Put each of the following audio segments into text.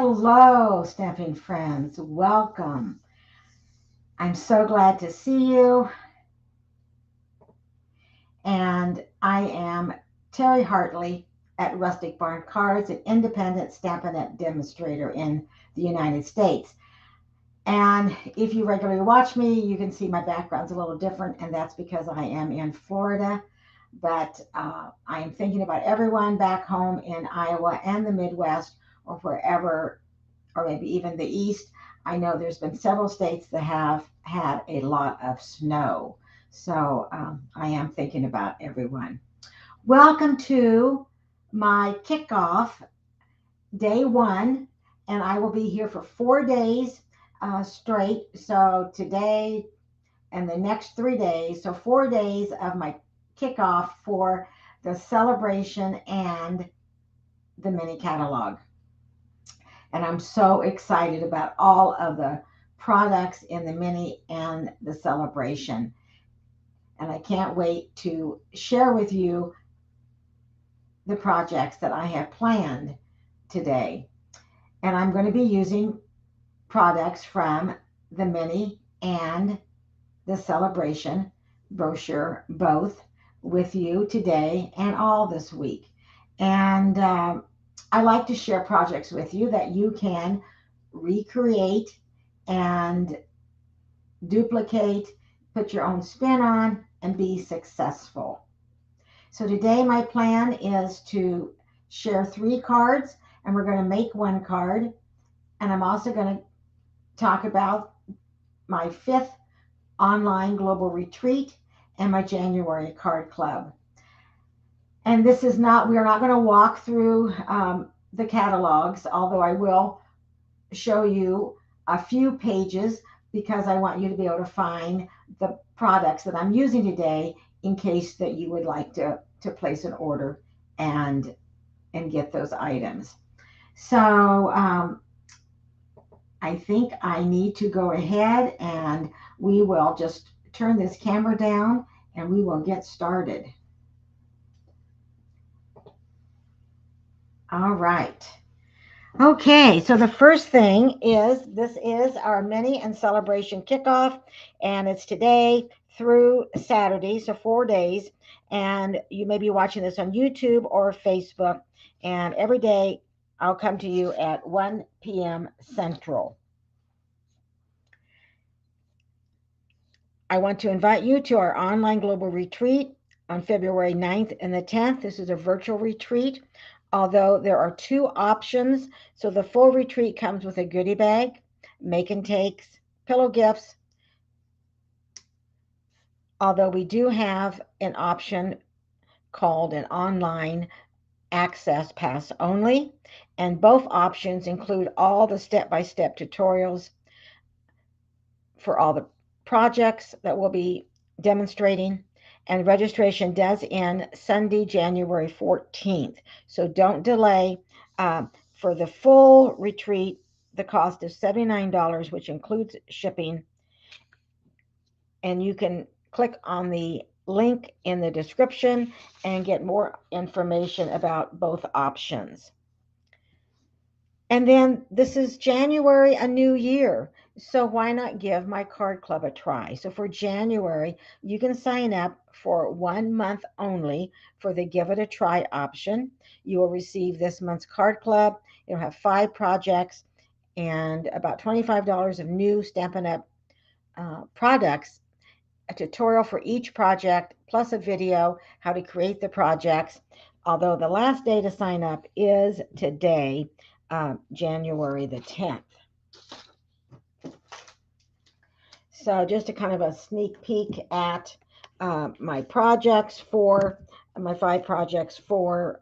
Hello, stamping friends. Welcome. I'm so glad to see you. And I am Terry Hartley at Rustic Barn Cards, an independent Stampin' Up! Demonstrator in the United States. And if you regularly watch me, you can see my background's a little different, and that's because I am in Florida. But I am thinking about everyone back home in Iowa and the Midwest or wherever, or maybe even the East. I know there's been several states that have had a lot of snow. So I am thinking about everyone. Welcome to my kickoff, day one, and I will be here for 4 days straight. So today and the next 3 days, so 4 days of my kickoff for the celebration and the mini catalog. And I'm so excited about all of the products in the mini and the celebration. And I can't wait to share with you the projects that I have planned today. And I'm going to be using products from the mini and the celebration brochure, both with you today and all this week. And I like to share projects with you that you can recreate and duplicate, put your own spin on, and be successful. So today my plan is to share 3 cards, and we're going to make 1 card. And I'm also going to talk about my 5th online global retreat and my January card club. And this is not, we are not going to walk through the catalogs, although I will show you a few pages because I want you to be able to find the products that I'm using today in case that you would like to place an order and get those items. So I think I need to go ahead and we will just turn this camera down and we will get started. All right. Okay, so the first thing is this is our mini and celebration kickoff, and it's today through Saturday, so 4 days. And you may be watching this on YouTube or Facebook. And every day I'll come to you at 1 p.m. Central. I want to invite you to our online global retreat on February 9th and the 10th. This is a virtual retreat, although there are 2 options. So the full retreat comes with a goodie bag, make and takes, pillow gifts, although we do have an option called an online access pass only. And both options include all the step-by-step tutorials for all the projects that we'll be demonstrating, and registration does end Sunday, January 14th. So don't delay. For the full retreat, the cost is $79, which includes shipping. And you can click on the link in the description and get more information about both options. And then this is January, a new year. So why not give my card club a try? So for January, you can sign up for 1 month only for the give it a try option. You will receive this month's card club. It'll have 5 projects and about $25 of new Stampin' Up! Products, a tutorial for each project, plus a video how to create the projects. Although the last day to sign up is today, January the 10th. So just a kind of a sneak peek at my projects for my 5 projects for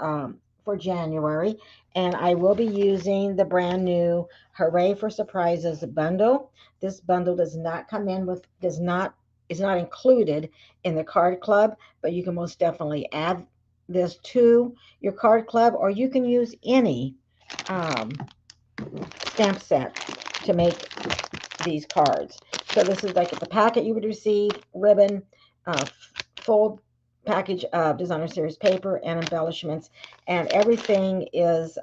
January, and I will be using the brand new Hooray for Surprises bundle. This bundle does not come in with is not included in the card club, but you can most definitely add this to your card club, or you can use any stamp set to make these cards. So this is like the packet you would receive, ribbon, full package of designer series paper and embellishments, and everything is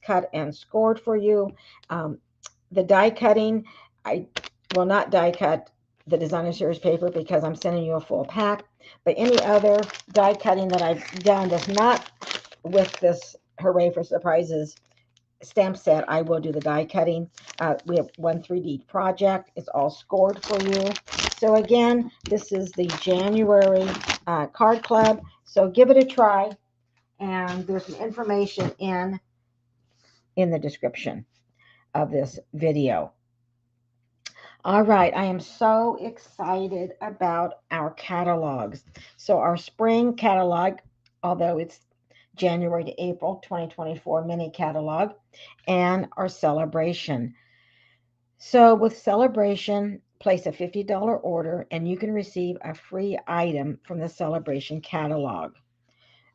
cut and scored for you. The die cutting, I will not die cut the designer series paper because I'm sending you a full pack, but any other die cutting that I've done that's not with this Hooray for Surprises stamp set, I will do the die cutting. We have one 3D project. It's all scored for you. So again, this is the January card club. So give it a try, and there's some information in the description of this video. All right, I am so excited about our catalogs. So our spring catalog, although it's January to April 2024 mini catalog, and our Sale-A-Bration. So with Sale-A-Bration, place a $50 order and you can receive a free item from the Sale-A-Bration catalog.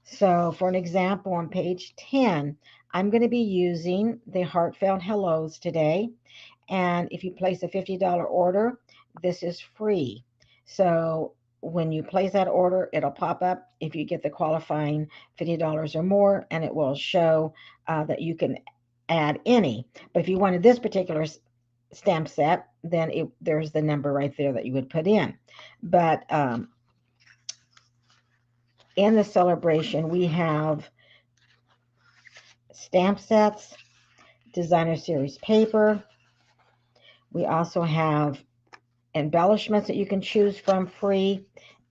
So for an example, on page 10, I'm going to be using the heartfelt hellos today. And if you place a $50 order, this is free. So when you place that order, it'll pop up if you get the qualifying $50 or more, and it will show that you can add any. But if you wanted this particular stamp set, then there's the number right there that you would put in. But in the Sale-A-Bration, we have stamp sets, designer series paper. We also have embellishments that you can choose from free,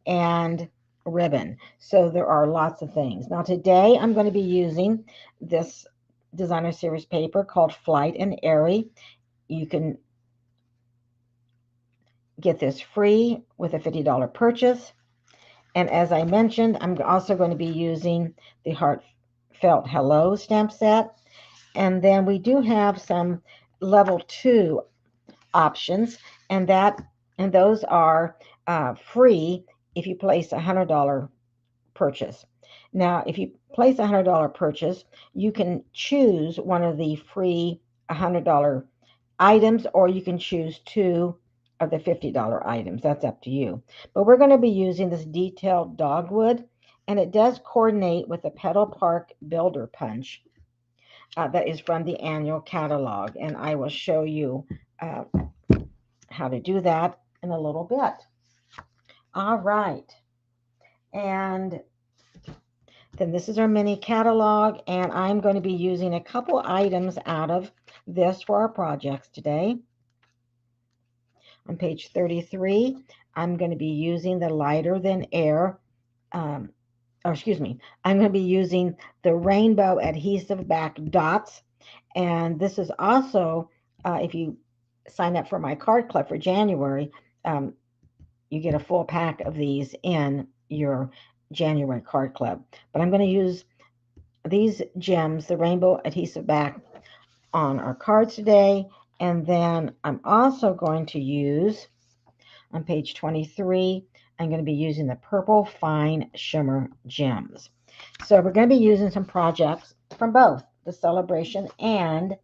and ribbon. So there are lots of things. Now today I'm going to be using this designer series paper called Flight and Airy. You can get this free with a $50 purchase. And as I mentioned, I'm also going to be using the Heartfelt Hello stamp set. And then we do have some level 2 options, and those are free if you place a $100 purchase. Now, if you place a $100 purchase, you can choose one of the free $100 items, or you can choose 2 of the $50 items. That's up to you. But we're going to be using this detailed dogwood, and it does coordinate with the Petal Park Builder Punch that is from the annual catalog, and I will show you how to do that in a little bit. All right, and then this is our mini catalog, and I'm going to be using a couple items out of this for our projects today. On page 33, I'm going to be using the lighter than air, I'm going to be using the rainbow adhesive back dots, and this is also, if you sign up for my card club for January, you get a full pack of these in your January card club. But I'm going to use these gems, the rainbow adhesive back, on our cards today. And then I'm also going to use, on page 23, I'm going to be using the purple fine shimmer gems. So we're going to be using some projects from both the Sale-A-Bration and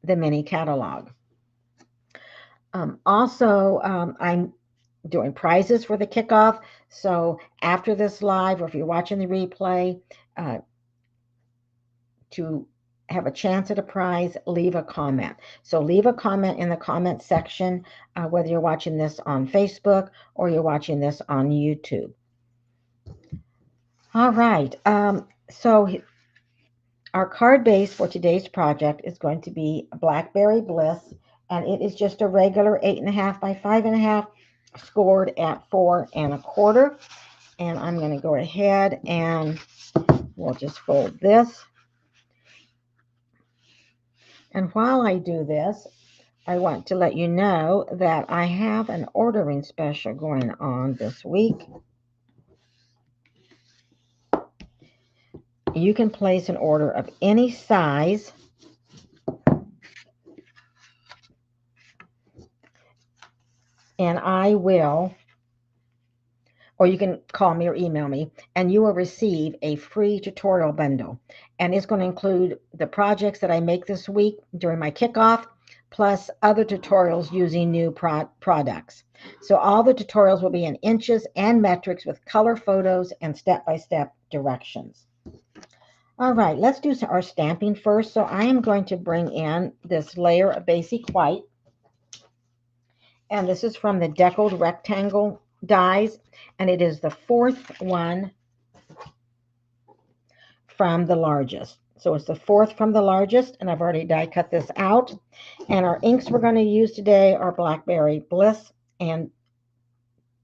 the mini catalog. I'm doing prizes for the kickoff. So after this live, or if you're watching the replay, to have a chance at a prize, leave a comment. So leave a comment in the comment section, whether you're watching this on Facebook or you're watching this on YouTube. All right. So our card base for today's project is going to be Blackberry Bliss, and it is just a regular 8.5 by 5.5, scored at 4 1/4. And I'm going to go ahead and we'll just fold this. And while I do this, I want to let you know that I have an ordering special going on this week. You can place an order of any size, and I will, or you can call me or email me, and you will receive a free tutorial bundle. And it's going to include the projects that I make this week during my kickoff, plus other tutorials using new products. So all the tutorials will be in inches and metrics with color photos and step-by-step directions. All right, let's do our stamping first. So I am going to bring in this layer of basic white. And this is from the Deckled Rectangle dies. And it is the fourth one from the largest. So it's the fourth from the largest, and I've already die cut this out. And our inks we're going to use today are Blackberry Bliss and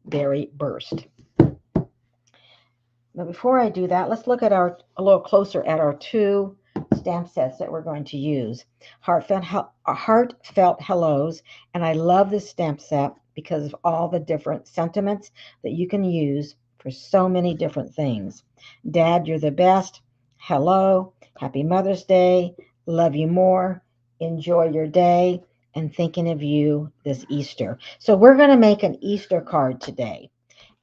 Berry Burst. But before I do that, let's look at a little closer at our two stamp sets that we're going to use. Heartfelt Hellos, and I love this stamp set because of all the different sentiments that you can use for so many different things. Dad, you're the best. Hello, happy Mother's Day, love you more, enjoy your day, and thinking of you this Easter. So we're going to make an Easter card today.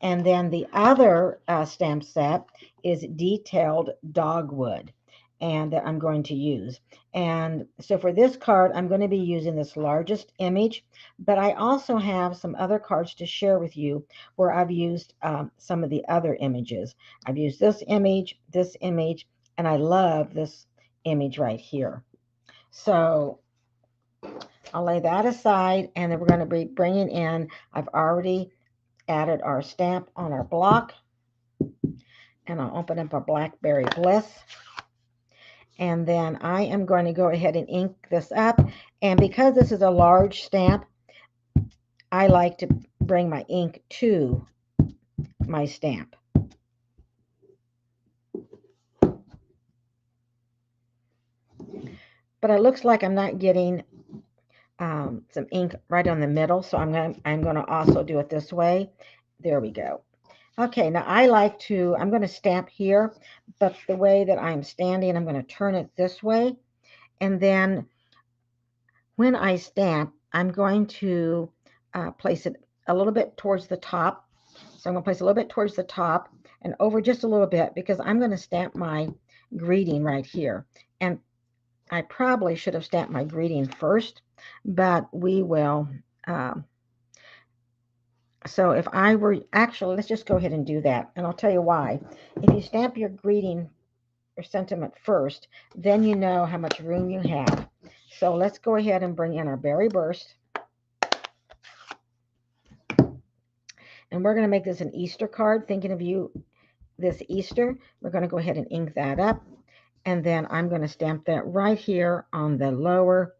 And then the other stamp set is Detailed Dogwood, and that I'm going to use. And so for this card, I'm going to be using this largest image, but I also have some other cards to share with you where I've used some of the other images. I've used this image, and I love this image right here. So I'll lay that aside, and then we're going to be bringing in, I've already added our stamp on our block, and I'll open up our Blackberry Bliss. And then I am going to go ahead and ink this up. And because this is a large stamp, I like to bring my ink to my stamp. But it looks like I'm not getting some ink right on the middle, so I'm going to also do it this way. There we go. Okay, now I'm going to stamp here, but the way that I'm standing, I'm going to turn it this way. And then when I stamp, I'm going to place it a little bit towards the top. So I'm going to place a little bit towards the top and over just a little bit, because I'm going to stamp my greeting right here. And I probably should have stamped my greeting first, but we will. So if I were, actually, let's just go ahead and do that. And I'll tell you why. If you stamp your greeting or sentiment first, then you know how much room you have. So let's go ahead and bring in our Berry Burst. And we're going to make this an Easter card, thinking of you this Easter. We're going to go ahead and ink that up. And then I'm going to stamp that right here on the lower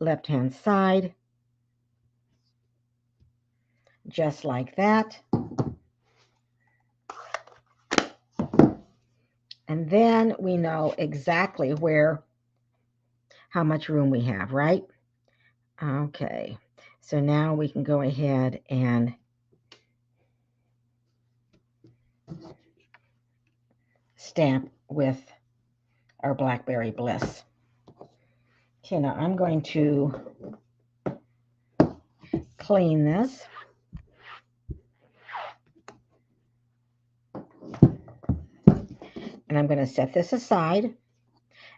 left-hand side. Just like that. And then we know exactly how much room we have, right? Okay. So now we can go ahead and stamp with our Blackberry Bliss. Okay, now I'm going to clean this. And I'm going to set this aside.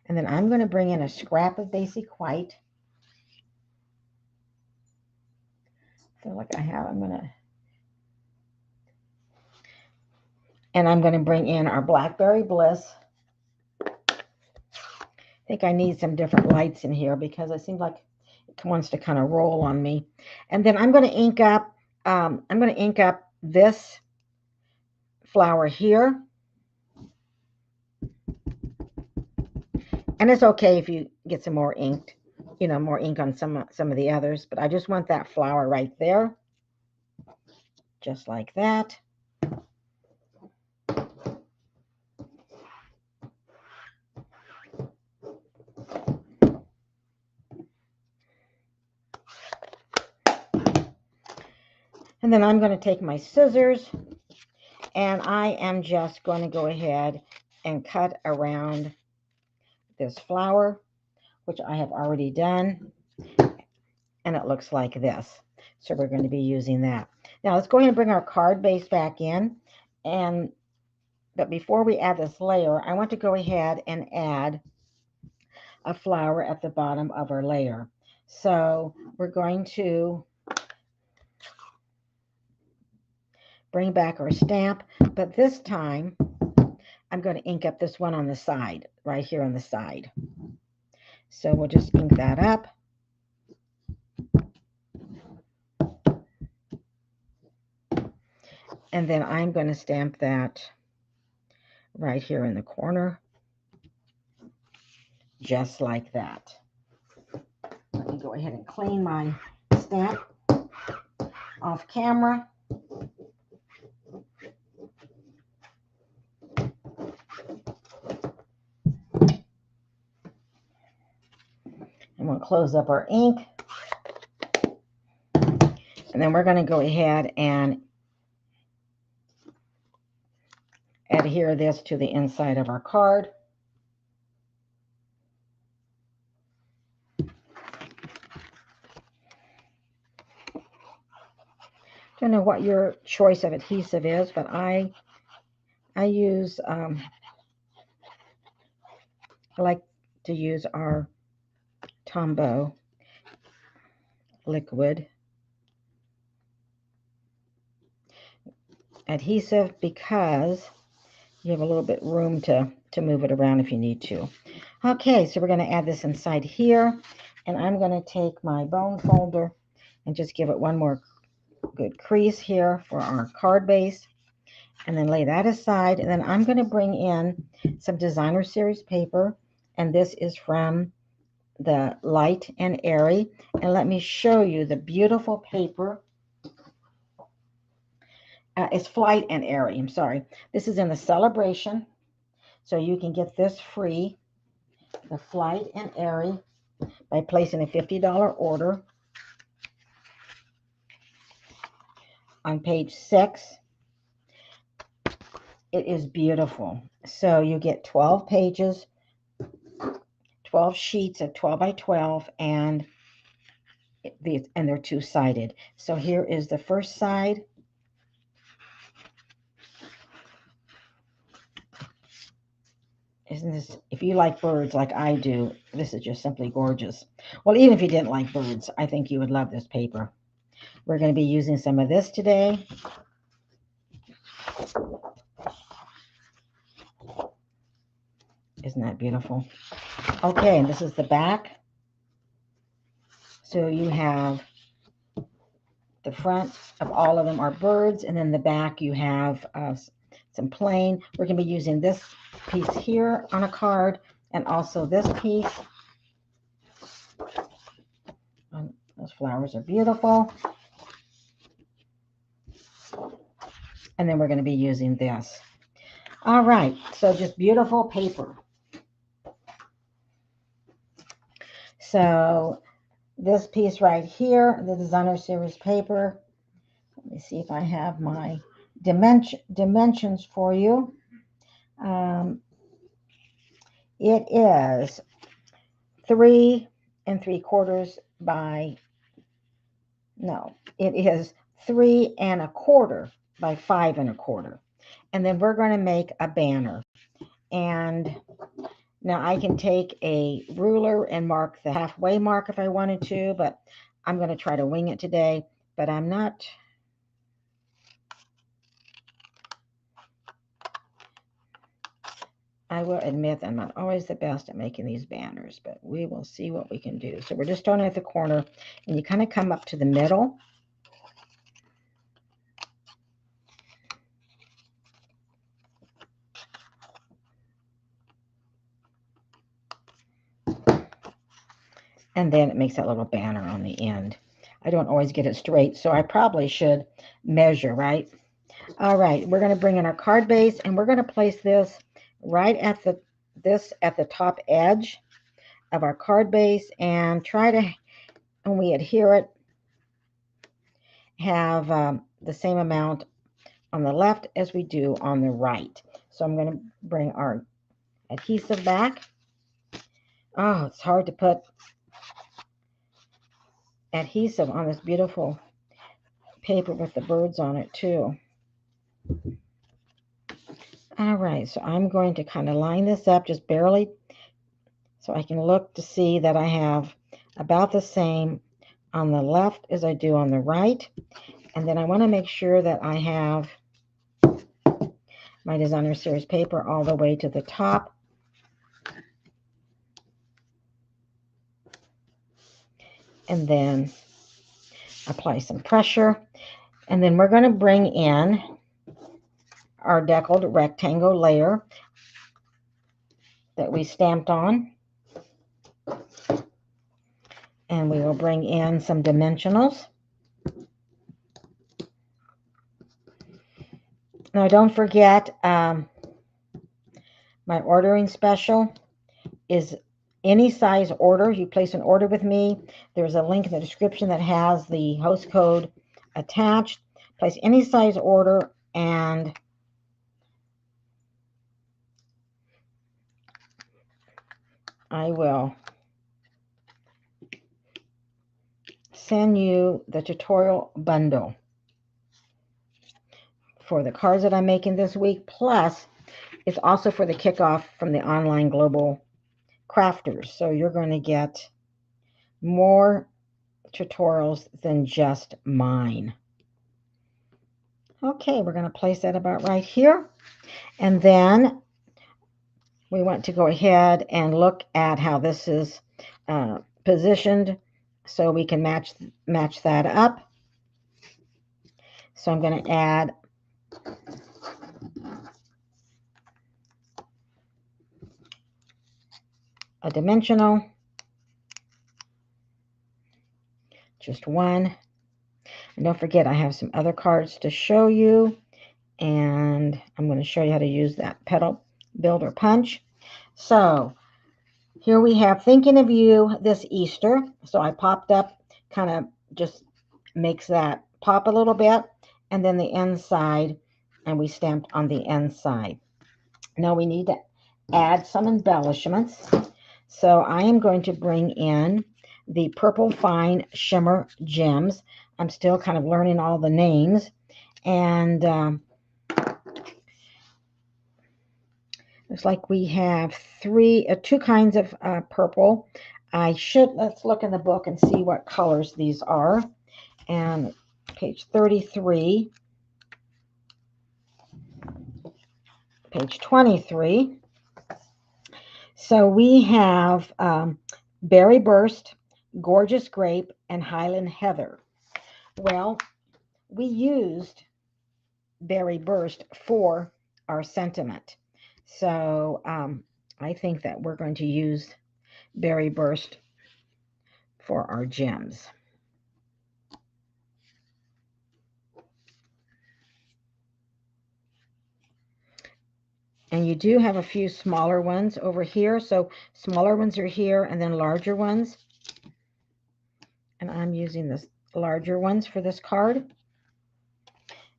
And then I'm going to bring in a scrap of basic white. I feel like and I'm going to bring in our Blackberry Bliss. I think I need some different lights in here because it seems like it wants to kind of roll on me. And then I'm going to ink up. I'm going to ink up this flower here. And it's okay if you get some more ink, more ink on some of the others, but I just want that flower right there. Just like that. And then I'm going to take my scissors, and I am just going to go ahead and cut around this flower, which I have already done, and it looks like this. So we're going to be using that. Now let's go ahead and bring our card base back in, but before we add this layer, I want to go ahead and add a flower at the bottom of our layer. So we're going to bring back our stamp, but this time I'm going to ink up this one on the side, right here on the side. So we'll just ink that up. And then I'm going to stamp that right here in the corner, just like that. Let me go ahead and clean my stamp off camera. And we'll close up our ink. And then we're going to go ahead and adhere this to the inside of our card. Don't know what your choice of adhesive is, but I use I like to use our Tombow liquid adhesive because you have a little bit room to move it around if you need to. Okay, so we're going to add this inside here, and I'm going to take my bone folder and just give it one more good crease here for our card base, and then lay that aside. And then I'm going to bring in some designer series paper, and this is from the Light and Airy, and let me show you the beautiful paper. It's Flight and Airy, I'm sorry. This is in the Sale-A-Bration, so you can get this free, the Flight and Airy, by placing a $50 order on page 6. It is beautiful. So you get 12 pages, 12 sheets of 12 by 12, and they're two-sided. So here is the first side. Isn't this, if you like birds like I do, this is just simply gorgeous. Well, even if you didn't like birds, I think you would love this paper. We're going to be using some of this today. Isn't that beautiful? Okay, and this is the back. So you have the front of all of them are birds, and then the back you have some plain. We're going to be using this piece here on a card, and also this piece. Those flowers are beautiful. And then we're going to be using this. All right, so just beautiful paper. So this piece right here, the designer series paper. Let me see if I have my dimensions for you. It is 3 3/4 by, no, it is 3 1/4 by 5 1/4. And then we're going to make a banner. And now I can take a ruler and mark the halfway mark if I wanted to, but I'm going to try to wing it today. But I'm not. I will admit I'm not always the best at making these banners, but we will see what we can do. So we're just starting at the corner, and you kind of come up to the middle. And then it makes that little banner on the end. I don't always get it straight, so I probably should measure, right? All right, we're going to bring in our card base, and we're going to place this right at the top edge of our card base, and try to, when we adhere it, have the same amount on the left as we do on the right. So I'm going to bring our adhesive back. Oh, it's hard to put adhesive on this beautiful paper with the birds on it too. All right, so I'm going to kind of line this up just barely so I can look to see that I have about the same on the left as I do on the right. And then I want to make sure that I have my designer series paper all the way to the top. And then apply some pressure. And then we're going to bring in our deckled rectangle layer that we stamped on. And we will bring in some dimensionals. Now don't forget, my ordering special is any size order. You place an order with me. There's a link in the description that has the host code attached. Place any size order and I will send you the tutorial bundle for the cards that I'm making this week. Plus, it's also for the kickoff from the online global crafters. So you're going to get more tutorials than just mine. Okay, we're going to place that about right here. And then we want to go ahead and look at how this is positioned so we can match that up. So I'm going to add a dimensional, just one. And don't forget, I have some other cards to show you. And I'm going to show you how to use that petal builder punch. So here we have Thinking of You this Easter. So I popped up, kind of just makes that pop a little bit. And then the inside, and we stamped on the inside. Now we need to add some embellishments. So I am going to bring in the Purple Fine Shimmer Gems. I'm still kind of learning all the names. And looks like we have two kinds of purple. Let's look in the book and see what colors these are. And page 33, page 23. So we have Berry Burst, Gorgeous Grape, and Highland Heather. Well, we used Berry Burst for our sentiment. So I think that we're going to use Berry Burst for our gems. And you do have a few smaller ones over here. So smaller ones are here and then larger ones. And I'm using the larger ones for this card.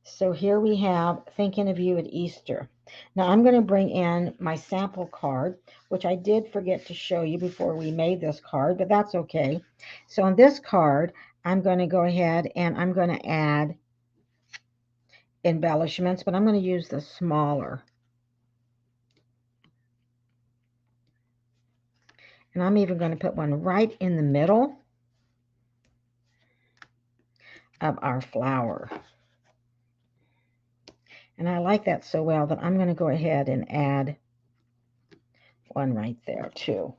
So here we have Thinking of You at Easter. Now I'm going to bring in my sample card, which I did forget to show you before we made this card, but that's okay. So on this card, I'm going to go ahead and I'm going to add embellishments, but I'm going to use the smaller. And I'm even going to put one right in the middle of our flower. And I like that so well that I'm going to go ahead and add one right there too.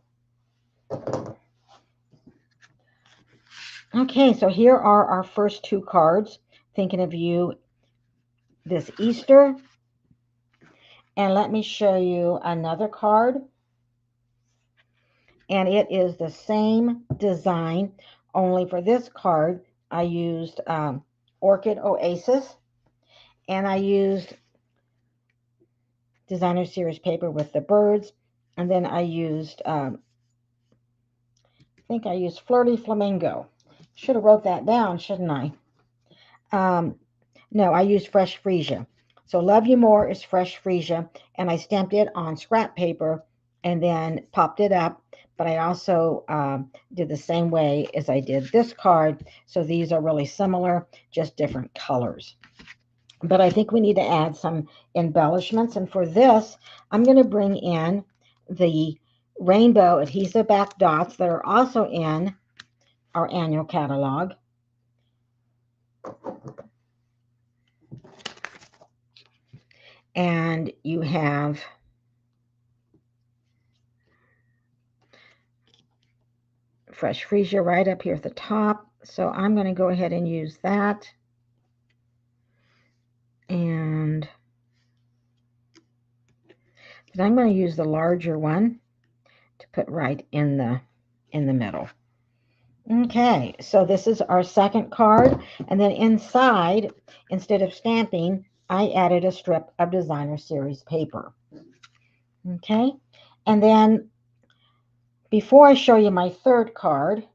Okay, so here are our first two cards, Thinking of You this Easter. And let me show you another card. And it is the same design, only for this card, I used Orchid Oasis. And I used designer series paper with the birds. And then I used, I think I used Flirty Flamingo. Should have wrote that down, shouldn't I? No, I used Fresh Freesia. So Love You More is Fresh Freesia. And I stamped it on scrap paper and then popped it up. But I also did the same way as I did this card. So these are really similar, just different colors. But I think we need to add some embellishments. And for this, I'm going to bring in the rainbow adhesive back dots that are also in our annual catalog. And you have Fresh Freesia right up here at the top. So I'm going to go ahead and use that. And then I'm going to use the larger one to put right in the middle. Okay, so this is our second card. And then inside, instead of stamping, I added a strip of designer series paper. Okay, and then before I show you my third card,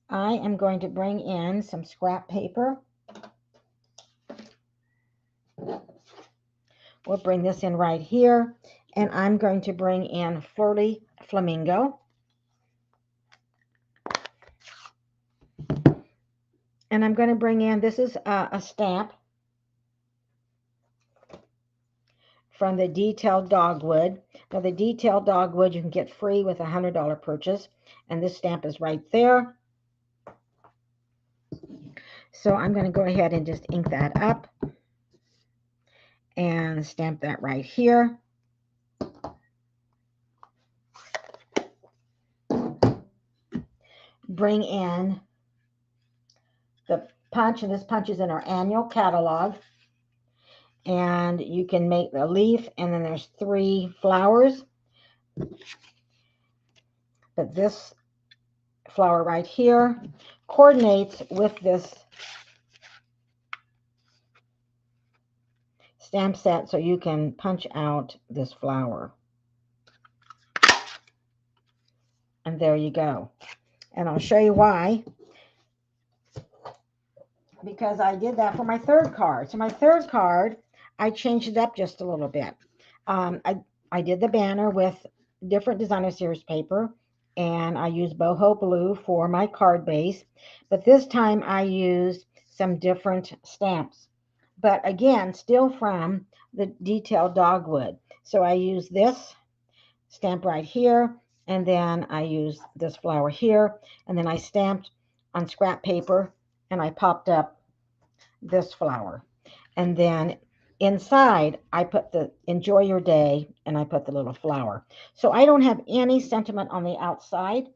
I am going to bring in some scrap paper. We'll bring this in right here, and I'm going to bring in Flirty Flamingo. And I'm going to bring in, this is a stamp from the Detailed Dogwood. Now, the Detailed Dogwood you can get free with a $100 purchase, and this stamp is right there. So I'm going to go ahead and just ink that up and stamp that right here. Bring in the punch, and this punch is in our annual catalog. And you can make the leaf, and then there's 3 flowers. But this flower right here coordinates with this stamp set, so you can punch out this flower. And there you go. And I'll show you why. Because I did that for my third card. So my third card, I changed it up just a little bit. I did the banner with different designer series paper, and I used boho blue for my card base. But this time I used some different stamps. But again, still from the Detailed Dogwood. So I used this stamp right here, and then I used this flower here, and then I stamped on scrap paper, and I popped up this flower. And then inside, I put the Enjoy Your Day, and I put the little flower. So I don't have any sentiment on the outside,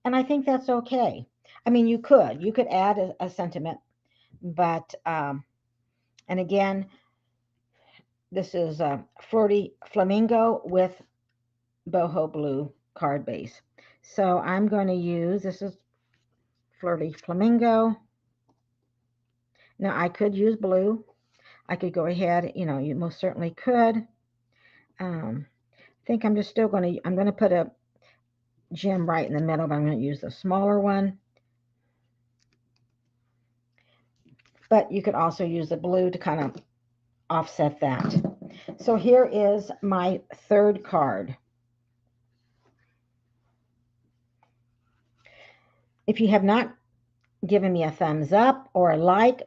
and I think that's okay. I mean, you could add a sentiment, but, and again, this is Flirty Flamingo with boho blue card base. So I'm going to use, this is Flirty Flamingo. Now I could use blue. I could go ahead, you most certainly could. I think I'm just still going to, I'm going to put a gem right in the middle, but I'm going to use the smaller one. But you could also use the blue to kind of offset that. So here is my third card. If you have not given me a thumbs up or a like,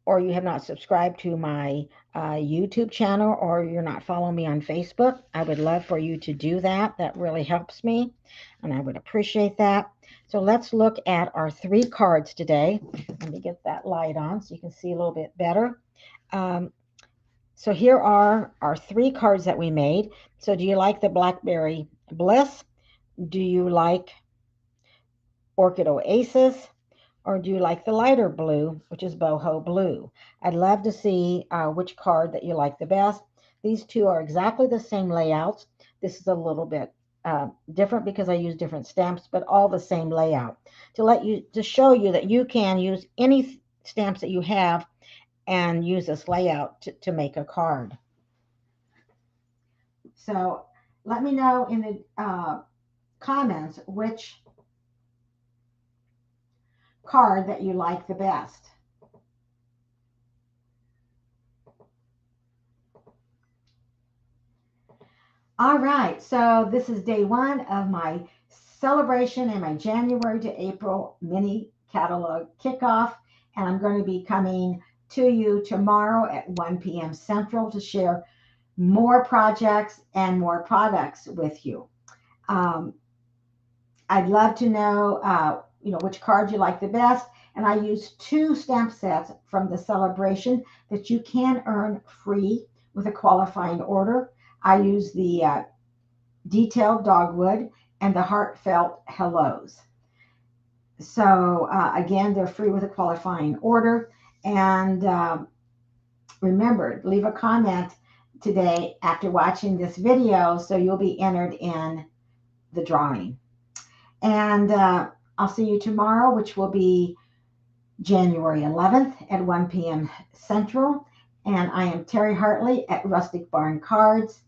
or you have not subscribed to my YouTube channel, or you're not following me on Facebook, I would love for you to do that. That really helps me, and I would appreciate that. So let's look at our 3 cards today. Let me get that light on so you can see a little bit better. So here are our 3 cards that we made. So do you like the Blackberry Bliss? Do you like Orchid Oasis? Or do you like the lighter blue, which is boho blue? I'd love to see which card that you like the best. These 2 are exactly the same layouts. This is a little bit different because I use different stamps, but all the same layout. To show you that you can use any stamps that you have and use this layout to make a card. So let me know in the comments which card that you like the best. All right, so this is day 1 of my celebration and my January to April mini catalog kickoff, and I'm going to be coming to you tomorrow at 1 p.m. Central to share more projects and more products with you. I'd love to know which card you like the best. And I used 2 stamp sets from the Sale-A-Bration that you can earn free with a qualifying order. I use the detailed dogwood and the heartfelt hellos. So again, they're free with a qualifying order. And remember, leave a comment today after watching this video so you'll be entered in the drawing. And I'll see you tomorrow, which will be January 11th at 1 p.m. Central. And I am Terry Hartley at Rustic Barn Cards.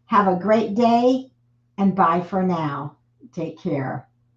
Have a great day, and bye for now. Take care.